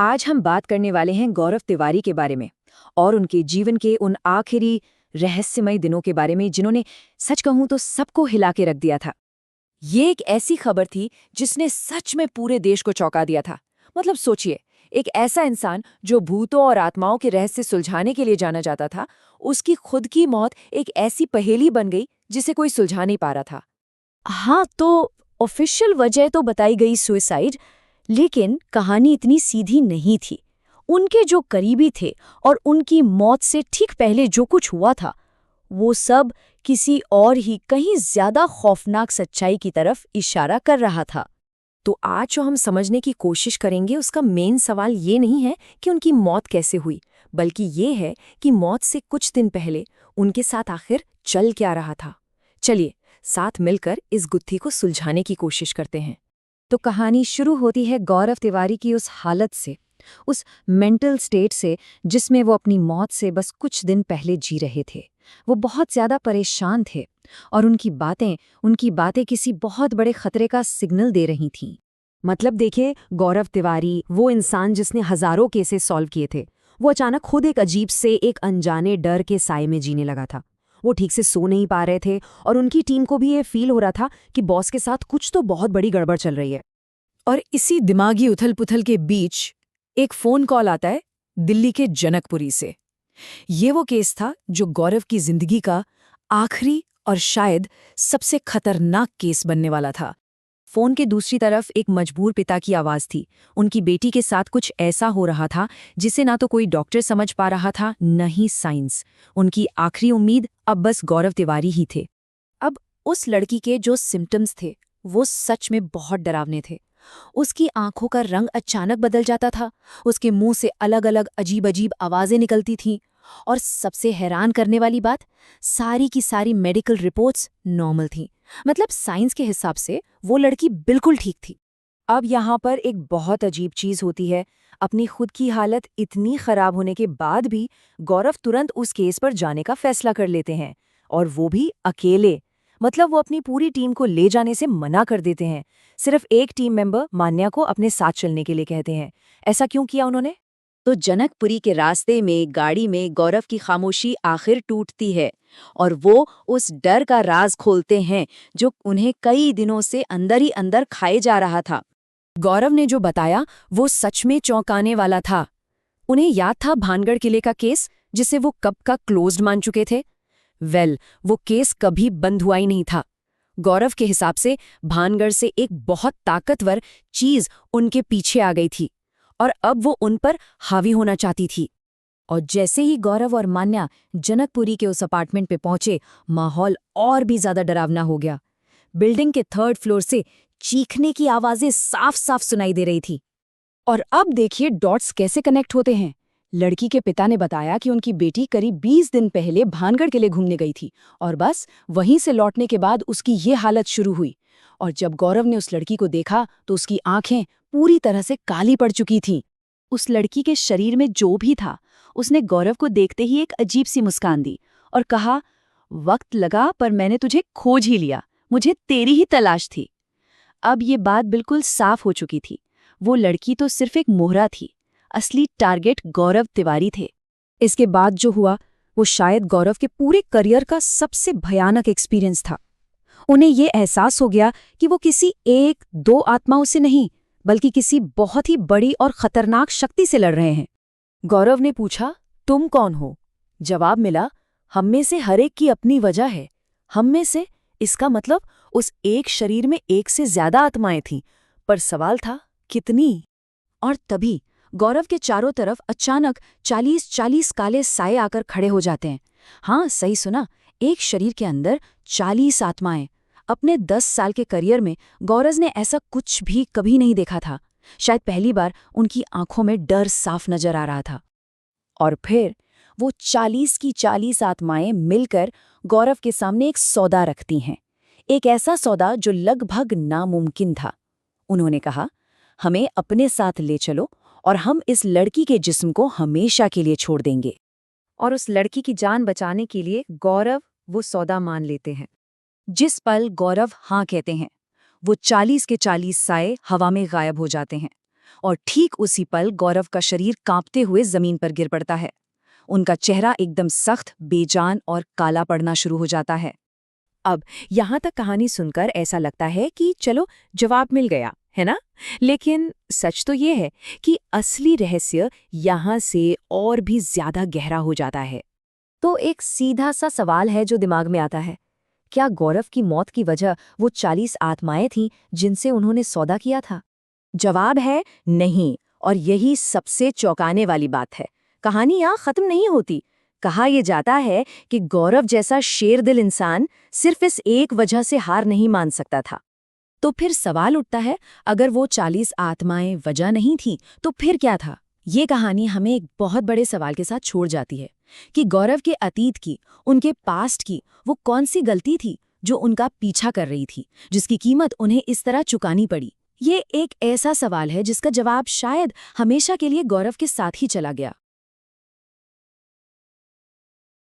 आज हम बात करने वाले हैं गौरव तिवारी के बारे में और उनके जीवन के उन आखिरी रहस्यमय दिनों के बारे में जिन्होंने सच कहूं तो सबको हिला के रख दिया था। ये एक ऐसी खबर थी जिसने सच में पूरे देश को चौंका दिया था। मतलब सोचिए, एक ऐसा इंसान जो भूतों और आत्माओं के रहस्य सुलझाने के लिए जाना जाता था, उसकी खुद की मौत एक ऐसी पहेली बन गई जिसे कोई सुलझा नहीं पा रहा था। हाँ, तो ऑफिशियल वजह तो बताई गई सुसाइड, लेकिन कहानी इतनी सीधी नहीं थी। उनके जो करीबी थे और उनकी मौत से ठीक पहले जो कुछ हुआ था, वो सब किसी और ही कहीं ज्यादा खौफनाक सच्चाई की तरफ इशारा कर रहा था। तो आज जो हम समझने की कोशिश करेंगे उसका मेन सवाल ये नहीं है कि उनकी मौत कैसे हुई, बल्कि ये है कि मौत से कुछ दिन पहले उनके साथ आखिर चल क्या रहा था। चलिए साथ मिलकर इस गुत्थी को सुलझाने की कोशिश करते हैं। तो कहानी शुरू होती है गौरव तिवारी की उस हालत से, उस मेंटल स्टेट से जिसमें वो अपनी मौत से बस कुछ दिन पहले जी रहे थे। वो बहुत ज्यादा परेशान थे और उनकी बातें किसी बहुत बड़े खतरे का सिग्नल दे रही थीं। मतलब देखिए, गौरव तिवारी वो इंसान जिसने हजारों केसेस सॉल्व किए थे, वो अचानक खुद एक अजीब से एक अनजाने डर के साए में जीने लगा था। वो ठीक से सो नहीं पा रहे थे और उनकी टीम को भी ये फील हो रहा था कि बॉस के साथ कुछ तो बहुत बड़ी गड़बड़ चल रही है। और इसी दिमागी उथल-पुथल के बीच एक फोन कॉल आता है दिल्ली के जनकपुरी से। ये वो केस था जो गौरव की जिंदगी का आखिरी और शायद सबसे खतरनाक केस बनने वाला था। फोन के दूसरी तरफ एक मजबूर पिता की आवाज थी। उनकी बेटी के साथ कुछ ऐसा हो रहा था जिसे ना तो कोई डॉक्टर समझ पा रहा था, न ही साइंस। उनकी आखिरी उम्मीद अब बस गौरव तिवारी ही थे। अब उस लड़की के जो सिम्टम्स थे वो सच में बहुत डरावने थे। उसकी आंखों का रंग अचानक बदल जाता था, उसके मुंह से अलग अलग अजीब अजीब आवाजें निकलती थीं, और सबसे हैरान करने वाली बात, सारी की सारी मेडिकल रिपोर्ट्स नॉर्मल थीं। मतलब साइंस के हिसाब से वो लड़की बिल्कुल ठीक थी। अब यहाँ पर एक बहुत अजीब चीज होती है। अपनी खुद की हालत इतनी खराब होने के बाद भी गौरव तुरंत उस केस पर जाने का फैसला कर लेते हैं, और वो भी अकेले। मतलब वो अपनी पूरी टीम को ले जाने से मना कर देते हैं। सिर्फ एक टीम मेंबर मान्या को अपने साथ चलने के लिए कहते हैं। ऐसा क्यों किया उन्होंने? तो जनकपुरी के रास्ते में गाड़ी में गौरव की खामोशी आखिर टूटती है और वो उस डर का राज खोलते हैं जो उन्हें कई दिनों से अंदर ही अंदर खाए जा रहा था। गौरव ने जो बताया वो सच में चौंकाने वाला था। उन्हें याद था भानगढ़ किले का केस, जिसे वो कब का क्लोज्ड मान चुके थे। वो केस कभी बंद हुआ ही नहीं था। गौरव के हिसाब से भानगढ़ से एक बहुत ताकतवर चीज उनके पीछे आ गई थी और अब वो उन पर हावी होना चाहती थी। और जैसे ही गौरव और मान्या जनकपुरी के उस अपार्टमेंट पे पहुंचे, माहौल और भी ज्यादा डरावना हो गया। बिल्डिंग के 3rd फ्लोर से चीखने की आवाजें साफ साफ सुनाई दे रही थी। और अब देखिए डॉट्स कैसे कनेक्ट होते हैं। लड़की के पिता ने बताया कि उनकी बेटी करीब 20 दिन पहले भानगढ़ के लिए घूमने गई थी और बस वहीं से लौटने के बाद उसकी ये हालत शुरू हुई। और जब गौरव ने उस लड़की को देखा तो उसकी आंखें पूरी तरह से काली पड़ चुकी थीं। उस लड़की के शरीर में जो भी था, उसने गौरव को देखते ही एक अजीब सी मुस्कान दी और कहा, वक्त लगा पर मैंने तुझे खोज ही लिया, मुझे तेरी ही तलाश थी। अब ये बात बिल्कुल साफ हो चुकी थी। वो लड़की तो सिर्फ एक मोहरा थी, असली टारगेट गौरव तिवारी थे। इसके बाद जो हुआ वो शायद गौरव के पूरे करियर का सबसे भयानक एक्सपीरियंस था। उन्हें ये एहसास हो गया कि वो किसी 1-2 आत्माओं से नहीं, बल्कि किसी बहुत ही बड़ी और खतरनाक शक्ति से लड़ रहे हैं। गौरव ने पूछा, तुम कौन हो? जवाब मिला, हम में से हर एक की अपनी वजह है। हम में से, इसका मतलब उस एक शरीर में एक से ज्यादा आत्माएं थीं, पर सवाल था कितनी? और तभी गौरव के चारों तरफ अचानक 40-40 काले साए आकर खड़े हो जाते हैं। हाँ, सही सुना, एक शरीर के अंदर 40 आत्माएं। अपने 10 साल के करियर में गौरव ने ऐसा कुछ भी कभी नहीं देखा था। शायद पहली बार उनकी आंखों में डर साफ नजर आ रहा था। और फिर वो 40 की 40 आत्माएं मिलकर गौरव के सामने एक सौदा रखती हैं। एक ऐसा सौदा जो लगभग नामुमकिन था। उन्होंने कहा, हमें अपने साथ ले चलो और हम इस लड़की के जिस्म को हमेशा के लिए छोड़ देंगे। और उस लड़की की जान बचाने के लिए गौरव वो सौदा मान लेते हैं। जिस पल गौरव हाँ कहते हैं, वो 40 के 40 साए हवा में गायब हो जाते हैं। और ठीक उसी पल गौरव का शरीर कांपते हुए जमीन पर गिर पड़ता है। उनका चेहरा एकदम सख्त, बेजान और काला पड़ना शुरू हो जाता है। अब यहाँ तक कहानी सुनकर ऐसा लगता है कि चलो जवाब मिल गया, है ना? लेकिन सच तो ये है कि असली रहस्य यहाँ से और भी ज्यादा गहरा हो जाता है। तो एक सीधा सा सवाल है जो दिमाग में आता है, क्या गौरव की मौत की वजह वो 40 आत्माएं थीं जिनसे उन्होंने सौदा किया था? जवाब है नहीं, और यही सबसे चौंकाने वाली बात है। कहानी यहाँ खत्म नहीं होती। कहा यह जाता है कि गौरव जैसा शेरदिल इंसान सिर्फ इस एक वजह से हार नहीं मान सकता था। तो फिर सवाल उठता है, अगर वो 40 आत्माएं वजह नहीं थीं, तो फिर क्या था? ये कहानी हमें एक बहुत बड़े सवाल के साथ छोड़ जाती है कि गौरव के अतीत की, उनके पास्ट की वो कौन सी गलती थी जो उनका पीछा कर रही थी, जिसकी कीमत उन्हें इस तरह चुकानी पड़ी। ये एक ऐसा सवाल है जिसका जवाब शायद हमेशा के लिए गौरव के साथ ही चला गया।